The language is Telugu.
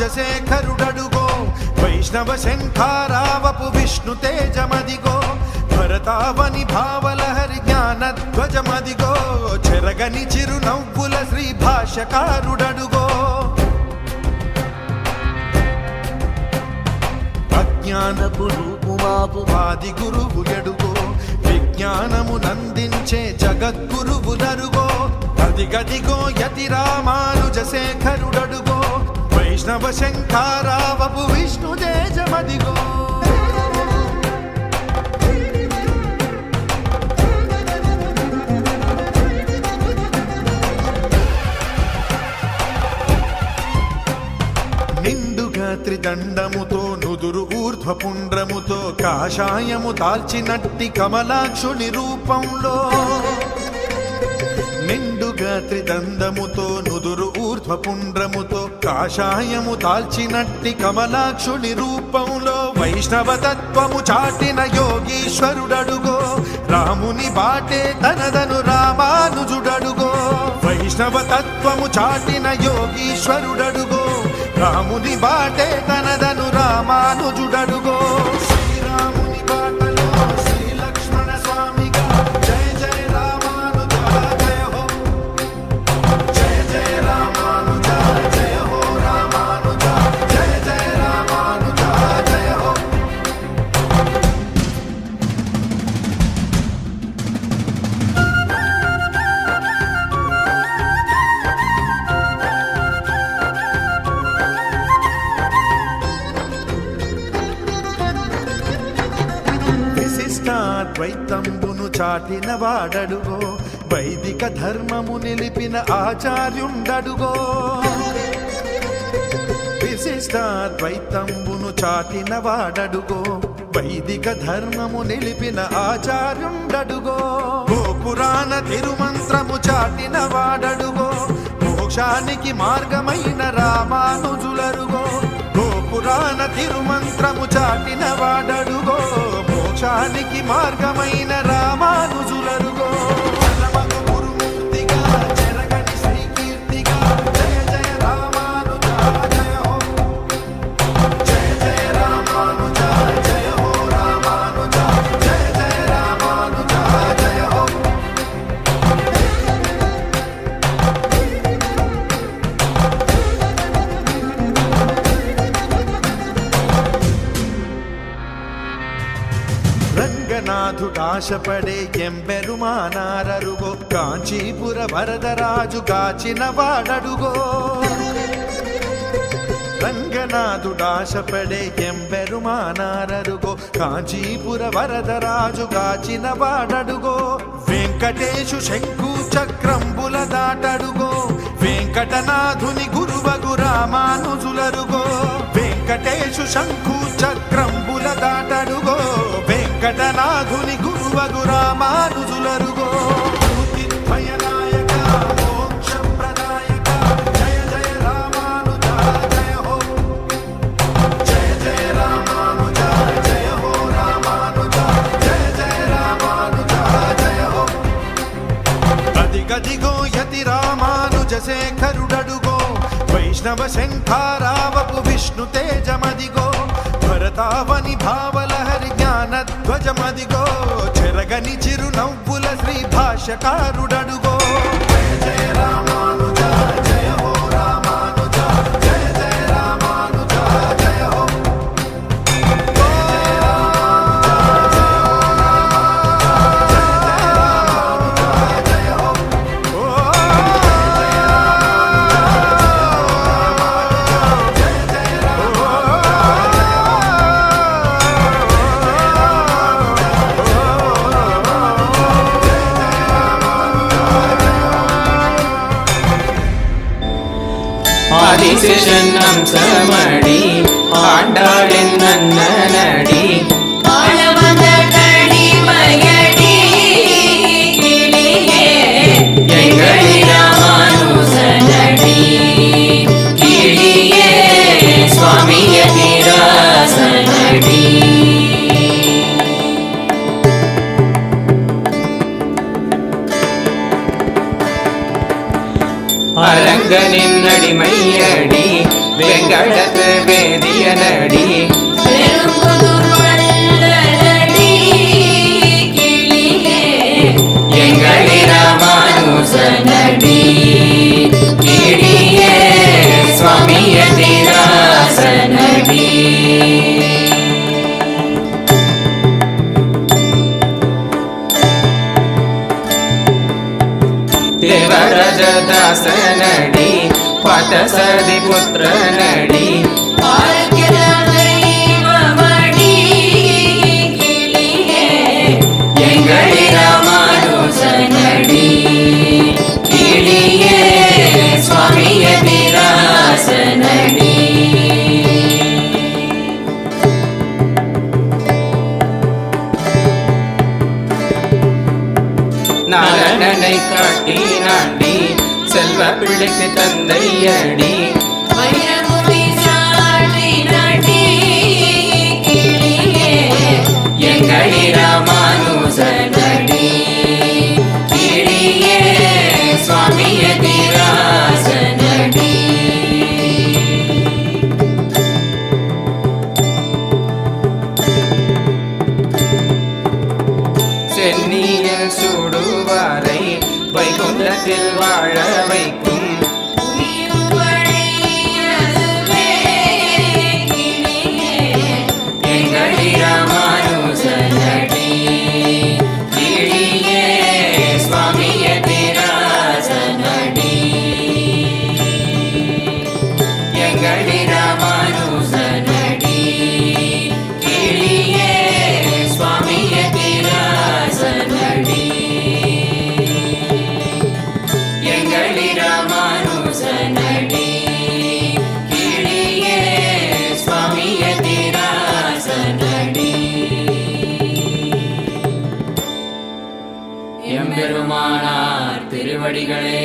రామానుజశేఖరుడడుగో వైష్ణవ శంఖారావపు విష్ణు తేజమదిగో భరతావని భావలహరి జ్ఞానధ్వజమదిగో చెరగని చిరునవ్వుల శ్రీ భాష్యకారుడడుగో అజ్ఞానపు రూపుమాపు ఆది గురువు ఎడుగో విజ్ఞానము నందించే జగద్గురువులరుగో అదిగదిగో యతి రామానుజశేఖరుడడుగో వైష్ణవ శంఖారావపు విష్ణు తేజమదిగో నిండుగా త్రిదండముతో నుదురు ఊర్ధ్వపుండ్రముతో కాషాయము దాల్చినట్టి కమలాక్షుని రూపంలో నిండుగా త్రిదండముతో నుదురు ఊర్ధ్వపుండ్రముతో కాషాయము దాల్చినట్టి కమలాక్షుని రూపంలో వైష్ణవ తత్వము చాటిన యోగీశ్వరుడడుగో రాముని బాటే తనదను రామానుజుడడుగో వైష్ణవ తత్వము చాటిన యోగీశ్వరుడడుగో రాముని బాటే తనదను రామానుజుడడుగో శ్రీరాముని బాటలో శ్రీ లక్ష్మణ స్వామిగా జయ జయ రామానుజ జయ హో జయ జయ రామానుజ జయ హో రామానుజ జయ జయ రామానుజ జయ హో విశిష్టాద్వైతంబును చాటిన వాడడుగో వైదిక ధర్మము నిలిపిన ఆచార్యుండడుగో విశిష్టాద్వైతంబును చాటిన వాడడుగో వైదిక ధర్మము నిలిపిన ఆచార్యుండడుగో గోపురాణ తిరుమంత్రము చాటిన వాడడుగో మోక్షానికి మార్గమైన రామానుజులరుగో గోపురాణ తిరుమంత్రము చాటిన వాడడుగో మోక్షానికి మార్గమైన రామానుజులరుగో గురుమూర్తిగా చెరగని శ్రీకీర్తిగా జయ జయ రామానుజ జయ హో జయ జయ రామానుజ జయ హో రామానుజ జయ జయ రామానుజ జయ హో రంగనాథుడాశపడే ఎంబెరుమానారరుగో కాంచీపుర వరదరాజు కాచిన వాడడుగో రంగనాథుడాశపడే ఎంబెరుమానారరుగో కాంచీపుర వరదరాజు కాచిన వాడడుగో వెంకటేశు శంకు చక్రంబుల దాటడుగో వెంకటనాథుని గురువగు రామానుజులరుగో వెంకటేశు శంకు చక్రంబుల దాటడుగో వెంకటనాథుని గురువగు రామానుజులరుగో భయనాయక మోక్షప్రదాయక జయ జయ రామానుజ జయ హో జయ జయ రామానుజ జయ హో రామానుజ జయ జయ రామానుజ జయ హో అదిగదిగో యతి రామానుజశేఖరుడడుగో వైష్ణవ శంఖారావపు విష్ణు తేజమదిగో భరతావని భావలహరి జ్ఞానధ్వజమదిగో చెరగని చిరునవ్వుల శ్రీ భాష్యకారుడడుగో జయ జయ రామానుజ జయ హో రామానుజ జయ జయ రామానుజ జయ హో ஆதிசேஷன் அம்சமடி ஆண்டாளின் நன்னடி எங்களி ராமானுசனடி கிளியே சுவாமிய திராசனடி அரங்கனின் அடிமையடி வெங்க எங்களது வேதியனடி பெரும்புதூர் வள்ளலடி கிளியே எங்களி ராமானுசனடி கிளியே சுவாமி யதிராசனடி ದೇವರಜದಾಸನಡಿ ಪಾತಸದಿ ಪುತ್ರನಡಿ ஆரோக்கிய தெய்வமடி கிளியே எங்களி ராமானுசனடி கிளியே சுவாமி யதிராசனடி நாரணனை காட்டினாண்டி செல்வ பிள்ளைக்கு தந்தையடி வைரமுடி சாற்றினடி கிளியே எங்களி ராமானுசனடி கிளியே சுவாமி யதிராசனடி சென்னியில் சுடுவாரை வைகுண்டத்தில் வாழ வைக்கும் உயிர் வழியதுவே கிளியே எங்களி ராமானுசனடி கிளியே சுவாமி யதிராசனடி எங்களி ராமானுசனடி கிளியே சுவாமி யதிராசனடி எங்களி ராமானுசனடி கிளியே சுவாமி யதிராசனடி எம்பெருமானார் திருவடிகளே